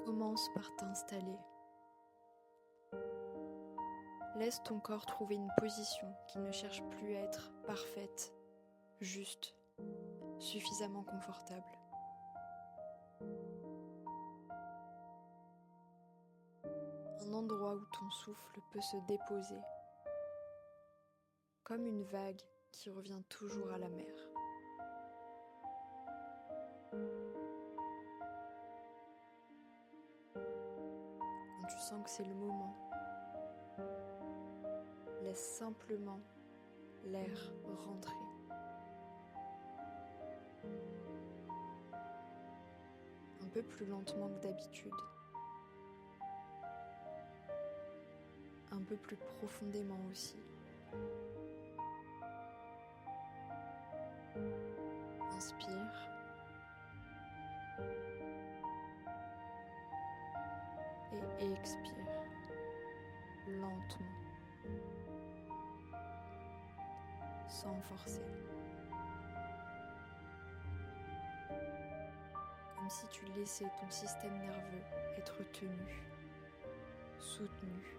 Commence par t'installer. Laisse ton corps trouver une position qui ne cherche plus à être parfaite, juste, suffisamment confortable. Un endroit où ton souffle peut se déposer, comme une vague qui revient toujours à la mer. Quand tu sens que c'est le moment, laisse simplement l'air rentrer. Un peu plus lentement que d'habitude. Un peu plus profondément aussi. Inspire. Et expire lentement, sans forcer. Comme si tu laissais ton système nerveux être tenu, soutenu,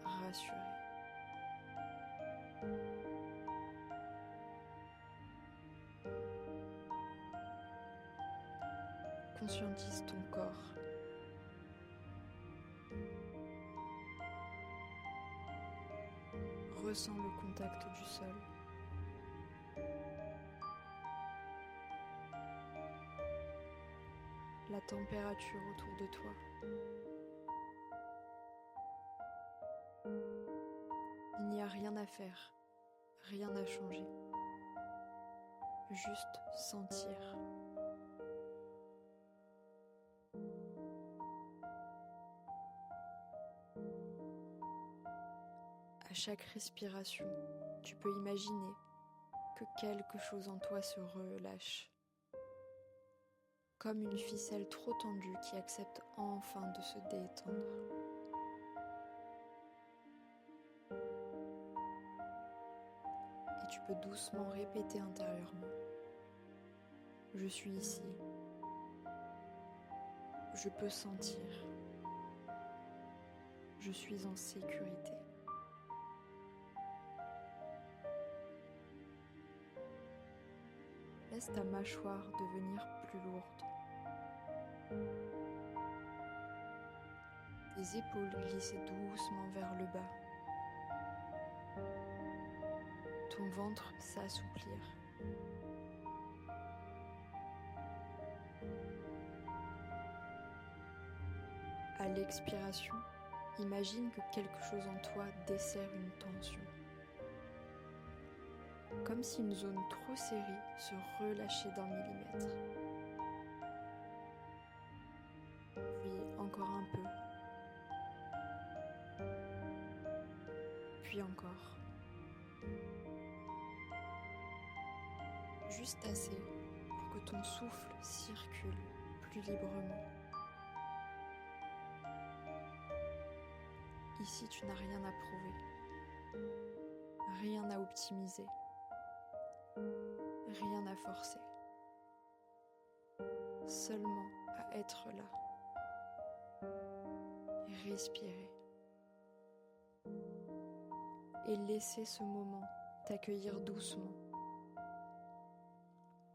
rassuré. Conscientise ton corps. Ressens le contact du sol. La température autour de toi. Il n'y a rien à faire, rien à changer. Juste sentir. À chaque respiration, tu peux imaginer que quelque chose en toi se relâche, comme une ficelle trop tendue qui accepte enfin de se détendre. Et tu peux doucement répéter intérieurement: je suis ici, je peux sentir, je suis en sécurité. Laisse ta mâchoire devenir plus lourde. Tes épaules glisser doucement vers le bas. Ton ventre s'assouplir. À l'expiration, imagine que quelque chose en toi desserre une tension. Comme si une zone trop serrée se relâchait d'un millimètre. Puis encore un peu. Puis encore. Juste assez pour que ton souffle circule plus librement. Ici, tu n'as rien à prouver, rien à optimiser, rien à forcer, seulement à être là, respirer et laisser ce moment t'accueillir doucement,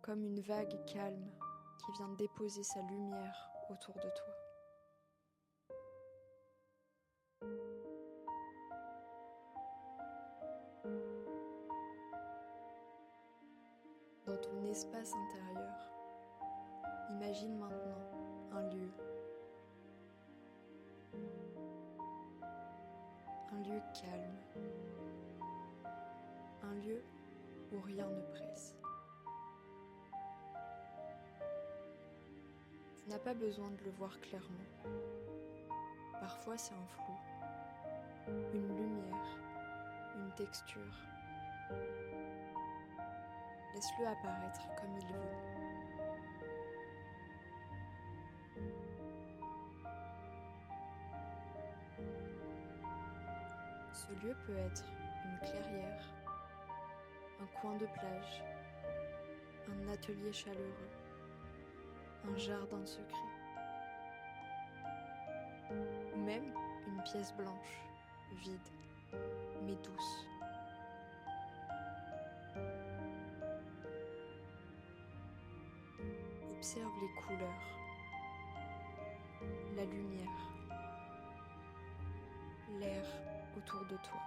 comme une vague calme qui vient déposer sa lumière autour de toi. Dans ton espace intérieur, imagine maintenant un lieu calme, un lieu où rien ne presse. Tu n'as pas besoin de le voir clairement. Parfois c'est un flou, une lumière, une texture. Laisse-le apparaître comme il veut. Ce lieu peut être une clairière, un coin de plage, un atelier chaleureux, un jardin secret. ou même une pièce blanche, vide, mais douce. Observe les couleurs, la lumière, l'air autour de toi.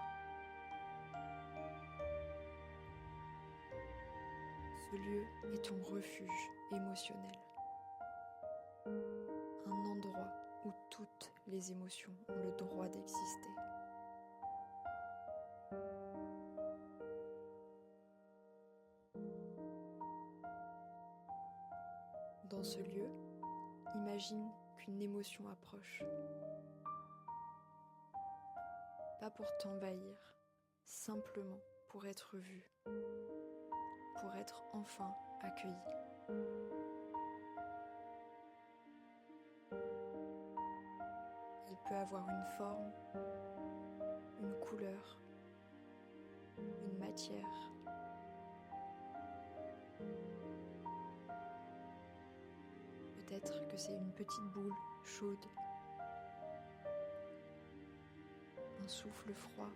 Ce lieu est ton refuge émotionnel. Un endroit où toutes les émotions ont le droit d'exister. Dans ce lieu, imagine qu'une émotion approche. Pas pour t'envahir, simplement pour être vue, pour être enfin accueillie. Elle peut avoir une forme, une couleur, une matière. Peut-être que c'est une petite boule chaude, un souffle froid,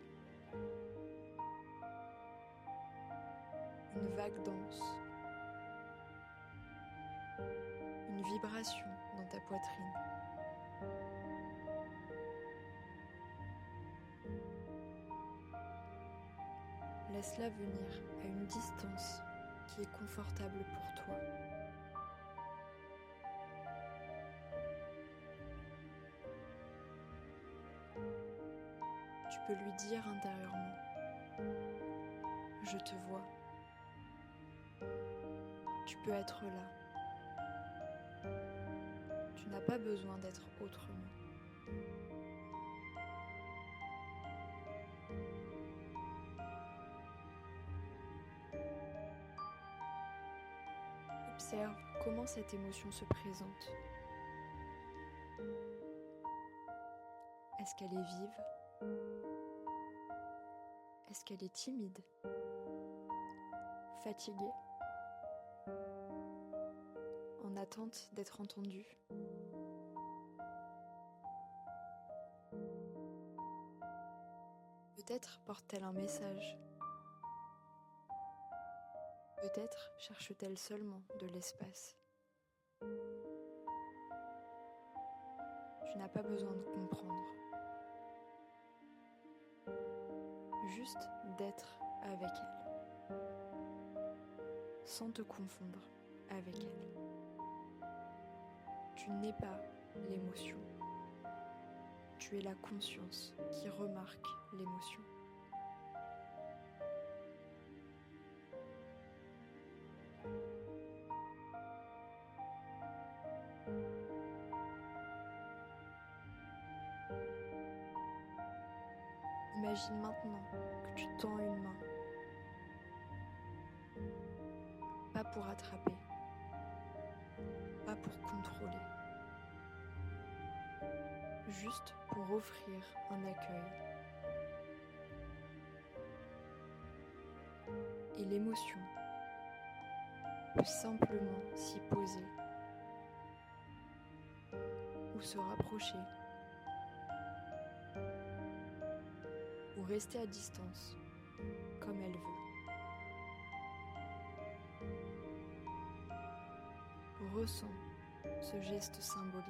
une vague dense, une vibration dans ta poitrine. Laisse-la venir à une distance qui est confortable pour toi. Tu peux lui dire intérieurement « Je te vois ». Tu peux être là. Tu n'as pas besoin d'être autrement. Observe comment cette émotion se présente. Est-ce qu'elle est vive? Est-ce qu'elle est timide? Fatiguée? En attente d'être entendue? Peut-être porte-t-elle un message. Peut-être cherche-t-elle seulement de l'espace. Tu n'as pas besoin de comprendre. Juste d'être avec elle. Sans te confondre avec elle. Tu n'es pas l'émotion. Tu es la conscience qui remarque l'émotion. Imagine maintenant que tu tends une main. Pas pour attraper, pas pour contrôler. Juste pour offrir un accueil. Et l'émotion peut simplement s'y poser ou se rapprocher ou rester à distance comme elle veut. Ressens ce geste symbolique.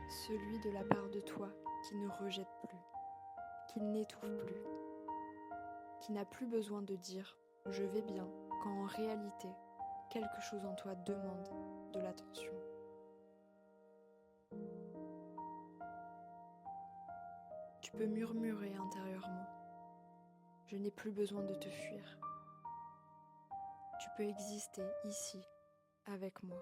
Celui de la part de toi qui ne rejette plus, qui n'étouffe plus, qui n'a plus besoin de dire « je vais bien » quand en réalité, quelque chose en toi demande de l'attention. Tu peux murmurer intérieurement « je n'ai plus besoin de te fuir ». Tu peux exister ici avec moi.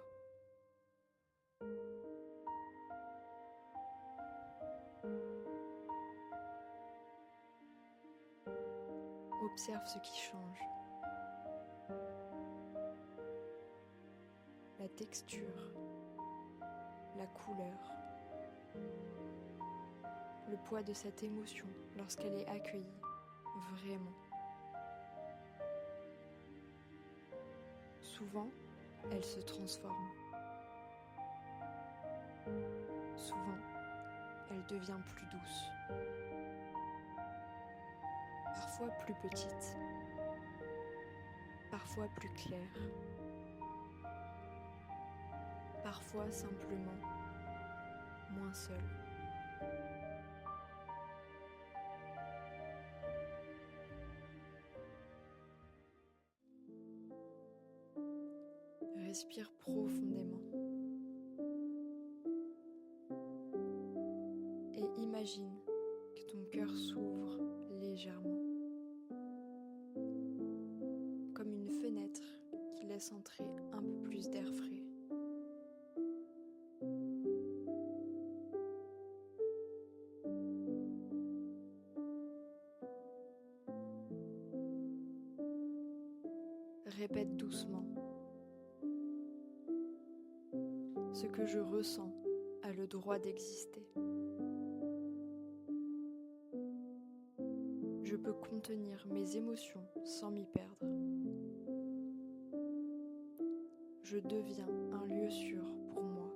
Observe ce qui change. La texture, la couleur, le poids de cette émotion lorsqu'elle est accueillie, vraiment. Souvent, elle se transforme. Souvent, elle devient plus douce, parfois plus petite, parfois plus claire, parfois simplement moins seule. Respire profondément et imagine que ton cœur s'ouvre légèrement, comme une fenêtre qui laisse entrer un peu plus d'air frais. Répète doucement. Ce que je ressens a le droit d'exister. Je peux contenir mes émotions sans m'y perdre. Je deviens un lieu sûr pour moi.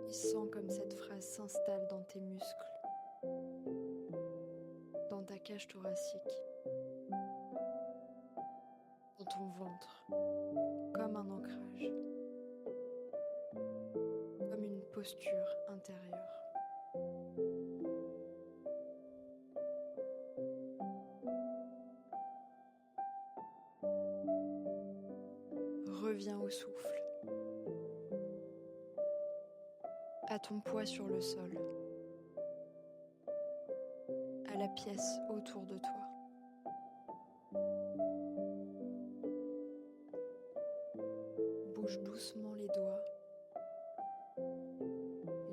Et sens comme cette phrase s'installe dans tes muscles, dans ta cage thoracique, dans ton ventre, comme un ancrage, comme une posture intérieure. Reviens au souffle, à ton poids sur le sol, à la pièce autour de toi. Bouge doucement les doigts,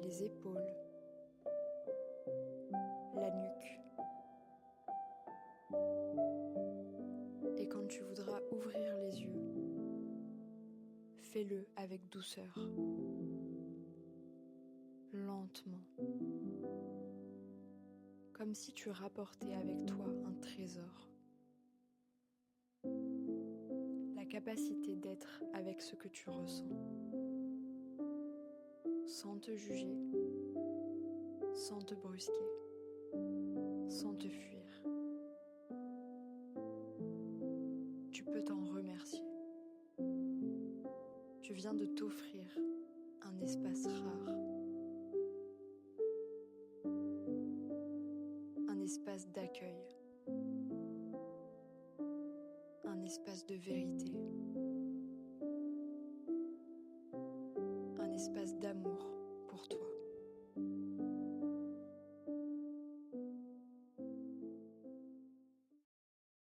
les épaules, la nuque. Et quand tu voudras ouvrir les yeux, fais-le avec douceur, lentement, comme si tu rapportais avec toi un trésor. La capacité d'être avec ce que tu ressens, sans te juger, sans te brusquer, sans te fuir. Tu peux t'en remercier. Tu viens de t'offrir un espace rare, un espace d'accueil, un espace de vérité, un espace d'amour pour toi.